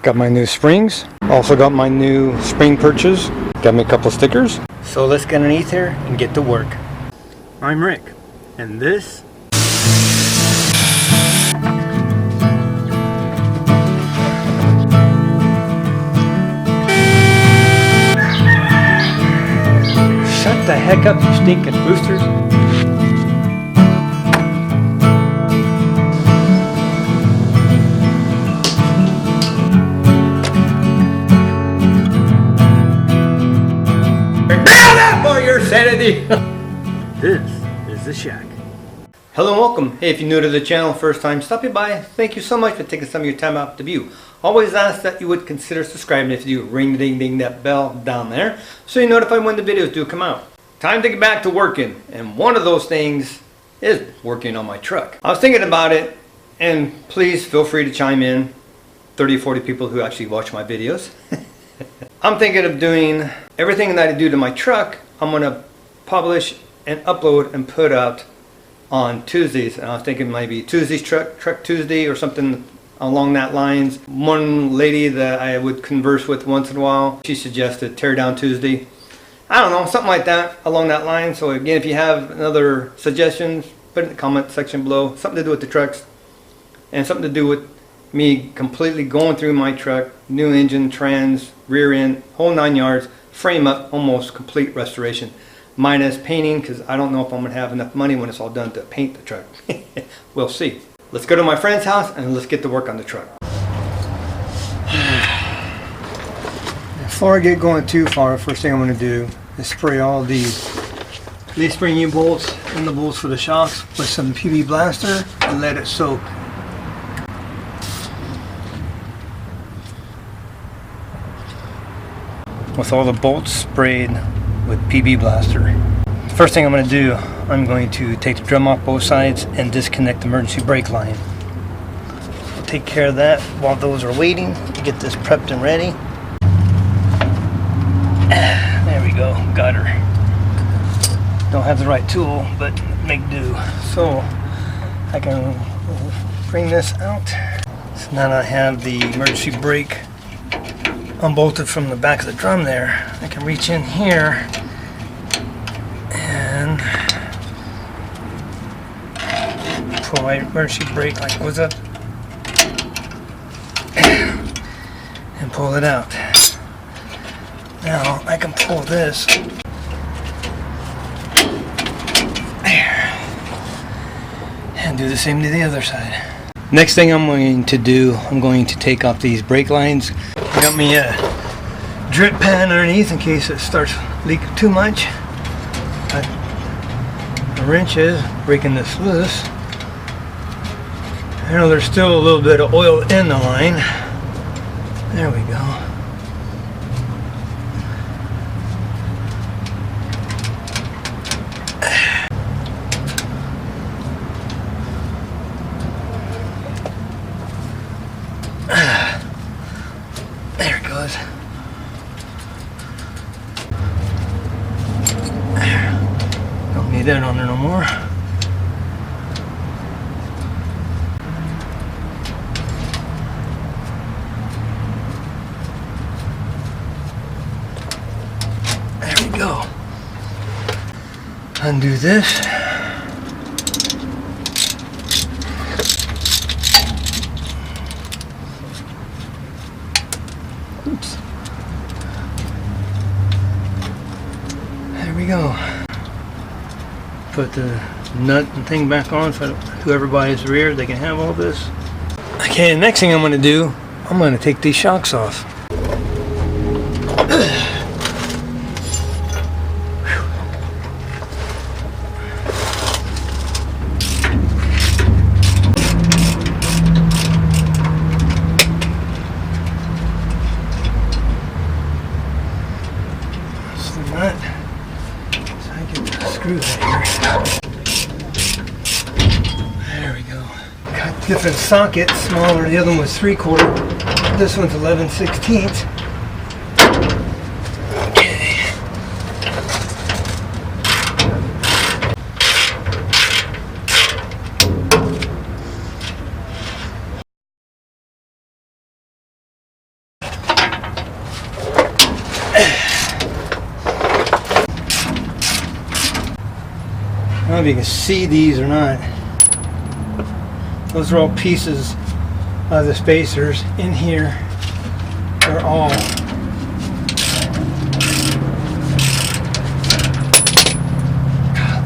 Got my new springs. Also got my new spring perches. Got me a couple stickers. So let's get underneath here and get to work. I'm Rick, and this shut the heck up, you stinking roosters. Your sanity. This is the shack. Hello and welcome. Hey, if you're new to the channel, first time stopping by, thank you so much for taking some of your time out to view. Always ask that you would consider subscribing. If you do, ring ding ding that bell down there so you're notified when the videos do come out. Time to get back to working, and one of those things is working on my truck. I was thinking about it, and please feel free to chime in. 30-40 people who actually watch my videos. I'm thinking of doing everything that I do to my truck. I'm going to publish and upload and put out on Tuesdays. And I was thinking maybe Tuesday's truck Tuesday or something along that lines. One lady that I would converse with once in a while, she suggested tear down Tuesday. I don't know, something like that along that line. So again, if you have another suggestions, put it in the comment section below. Something to do with the trucks and something to do with me completely going through my truck, new engine, trans, rear end, whole 9 yards. Frame up, almost complete restoration, minus painting, because I don't know if I'm going to have enough money when it's all done to paint the truck. We'll see. Let's go to my friend's house and let's get to work on the truck. Before I get going too far, first thing I'm going to do is spray all these leaf spring U-bolts and the bolts for the shocks with some PB Blaster and let it soak. With all the bolts sprayed with PB Blaster. First thing I'm going to do, I'm going to take the drum off both sides and disconnect the emergency brake line. I'll take care of that while those are waiting to get this prepped and ready. There we go, got her. Don't have the right tool, but make do. So I can bring this out. So now I have the emergency brake unbolted from the back of the drum there. I can reach in here and pull my emergency brake like what's up and pull it out. Now I can pull this there and do the same to the other side. Next thing I'm going to do, I'm going to take off these brake lines. I got me a drip pan underneath in case it starts leaking too much. The wrench is breaking this loose. I know there's still a little bit of oil in the line. There we go. There it goes. Don't need that on there no more. There we go. Undo this. Oops. There we go. Put the nut and thing back on so whoever buys the rear, they can have all this. Okay, the next thing I'm going to do, I'm going to take these shocks off. Nut. So I get the screw here. There we go. Got different sockets, smaller. The other one was 3/4. This one's 11/16. know if you can see these or not. Those are all pieces of the spacers in here. They're all look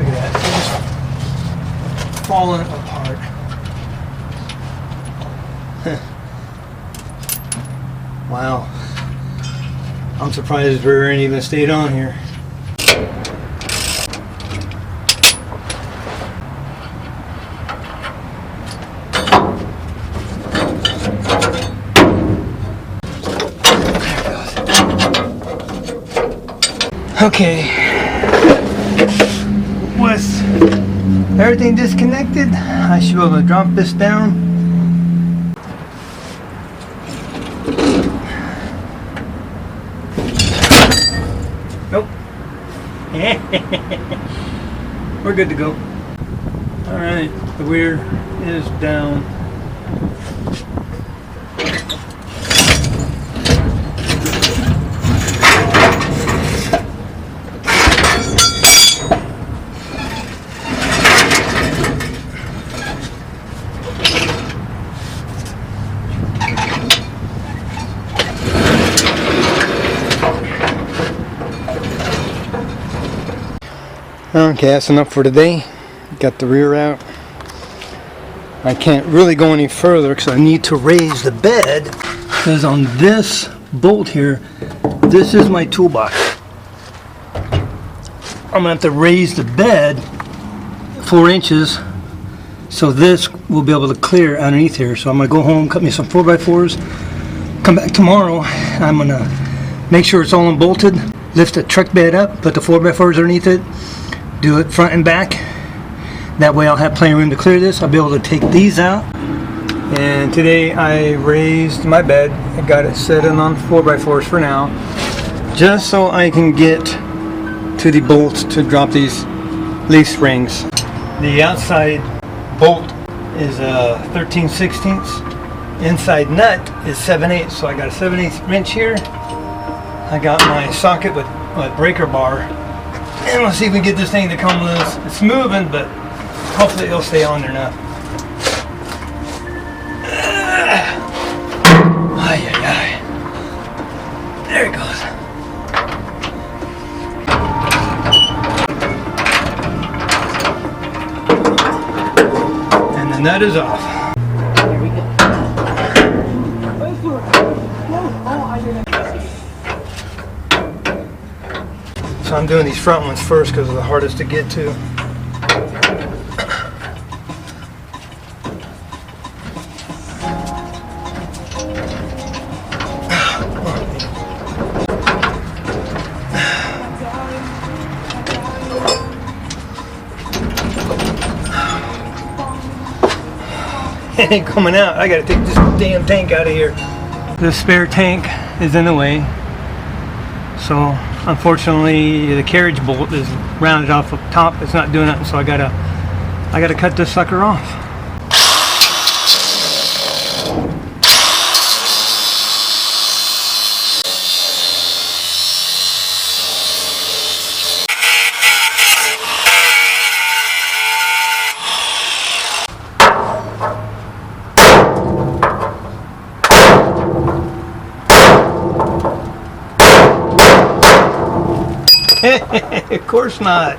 at that. They're just falling apart. Wow. I'm surprised the rear end even stayed on here. Okay, with everything disconnected, I should be able to drop this down. Nope. We're good to go. Alright, the rear is down. Okay, that's enough for today. Got the rear out. I can't really go any further because I need to raise the bed, because on this bolt here, this is my toolbox. I'm gonna have to raise the bed 4 inches so this will be able to clear underneath here. So I'm gonna go home, cut me some 4x4s, come back tomorrow. I'm gonna make sure it's all unbolted, lift the truck bed up, put the 4x4s underneath it, do it front and back. That way I'll have plenty of room to clear this. I'll be able to take these out. And today I raised my bed. I got it set in on 4x4s for now, just so I can get to the bolts to drop these leaf springs. The outside bolt is 13/16. Inside nut is 7/8. So I got a 7/8 wrench here. I got my socket with my breaker bar. And let's see if we can get this thing to come loose. It's moving, but hopefully it'll stay on there now. Ay, ay, ay. There it goes. And the nut is off. There we go. So I'm doing these front ones first because they're the hardest to get to. It ain't coming out. I gotta take this damn tank out of here. The spare tank is in the way. So unfortunately the carriage bolt is rounded off up top. It's not doing nothing, so I gotta cut this sucker off. Of course not.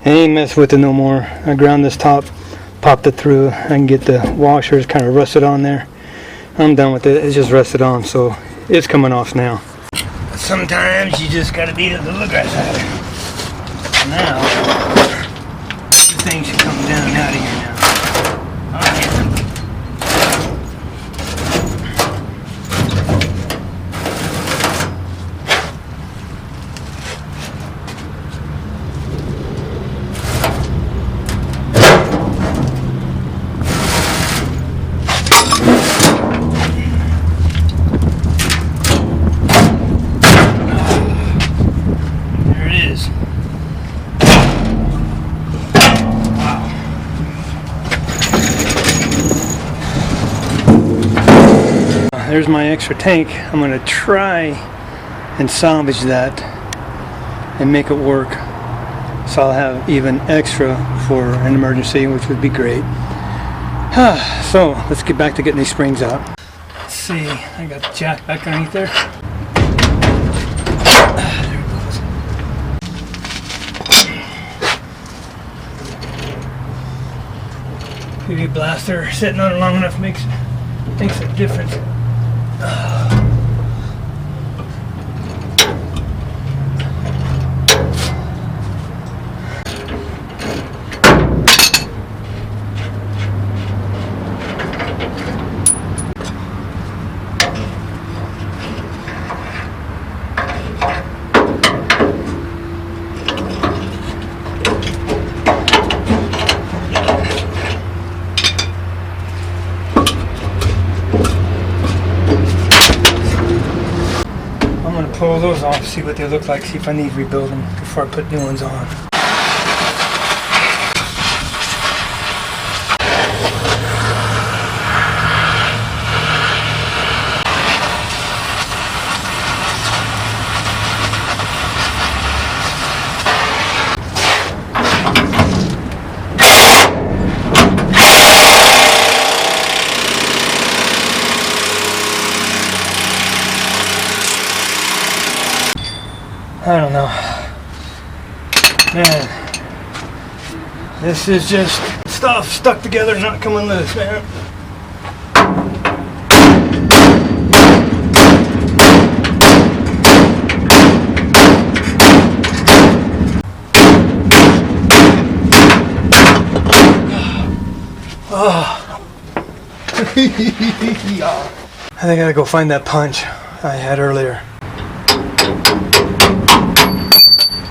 I ain't mess with it no more. I ground this top, popped it through. I can get the washers kind of rusted on there. I'm done with it. It's just rusted on, so it's coming off now. Sometimes you just gotta be able to look at it. Now, this thing should come down out of here now. there's my extra tank. I'm going to try and salvage that and make it work. So I'll have even extra for an emergency, which would be great. So let's get back to getting these springs out. Let's see, I got the jack back underneath there. There it goes. PV blaster sitting on it long enough makes a difference. Pull those off, see what they look like, see if I need to rebuild them before I put new ones on. I don't know. Man, this is just stuff stuck together, not coming loose, man. Oh. I think I gotta go find that punch I had earlier.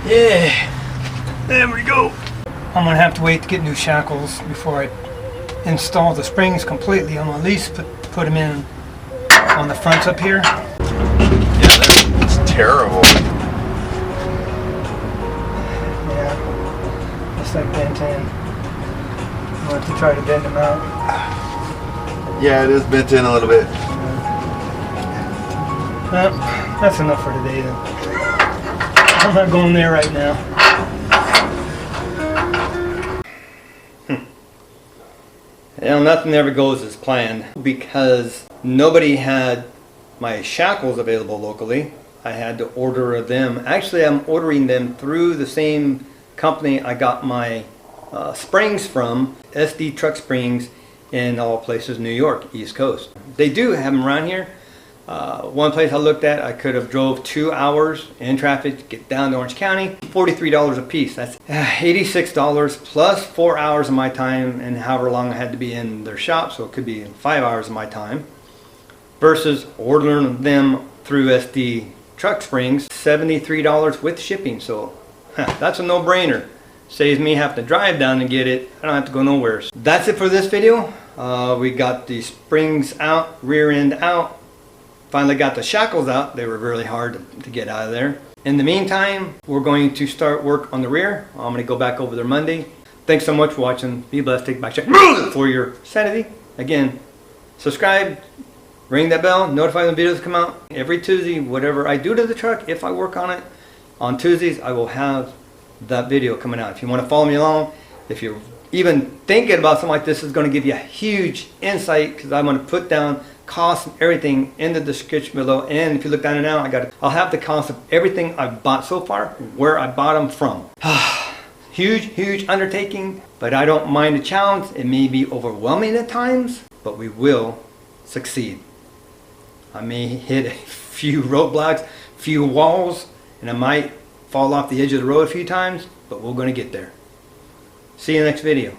Yeah, there we go. I'm gonna have to wait to get new shackles before I install the springs completely. I'm gonna at least put them in on the fronts up here. Yeah, that's terrible. Yeah, it's like bent in. I'm gonna have to try to bend them out. Yeah, it is bent in a little bit. Well, that's enough for today then. I'm not going there right now. You know, nothing ever goes as planned because nobody had my shackles available locally. I had to order them. Actually, I'm ordering them through the same company I got my springs from, SD Truck Springs, in all places, New York, East Coast. They do have them around here. One place I looked at, I could have drove 2 hours in traffic to get down to Orange County, $43 a piece. That's $86 plus 4 hours of my time and however long I had to be in their shop, so it could be 5 hours of my time, versus ordering them through SD Truck Springs, $73 with shipping. So that's a no-brainer. Saves me having to drive down to get it. I don't have to go nowhere. So that's it for this video. We got the springs out, rear end out. Finally got the shackles out. They were really hard to get out of there. In the meantime, we're going to start work on the rear. I'm going to go back over there Monday. Thanks so much for watching. Be blessed. Take back check for your sanity. Again, subscribe, ring that bell, notify when videos come out. Every Tuesday, whatever I do to the truck, if I work on it, on Tuesdays, I will have that video coming out. If you want to follow me along, if you're even thinking about something like this, is going to give you a huge insight because I'm going to put down costs and everything in the description below. And if you look down and now, I'll have the cost of everything I've bought so far, where I bought them from. Huge undertaking, but I don't mind the challenge. It may be overwhelming at times, but we will succeed. I may hit a few roadblocks, few walls, and I might fall off the edge of the road a few times, but we're going to get there. See you in the next video.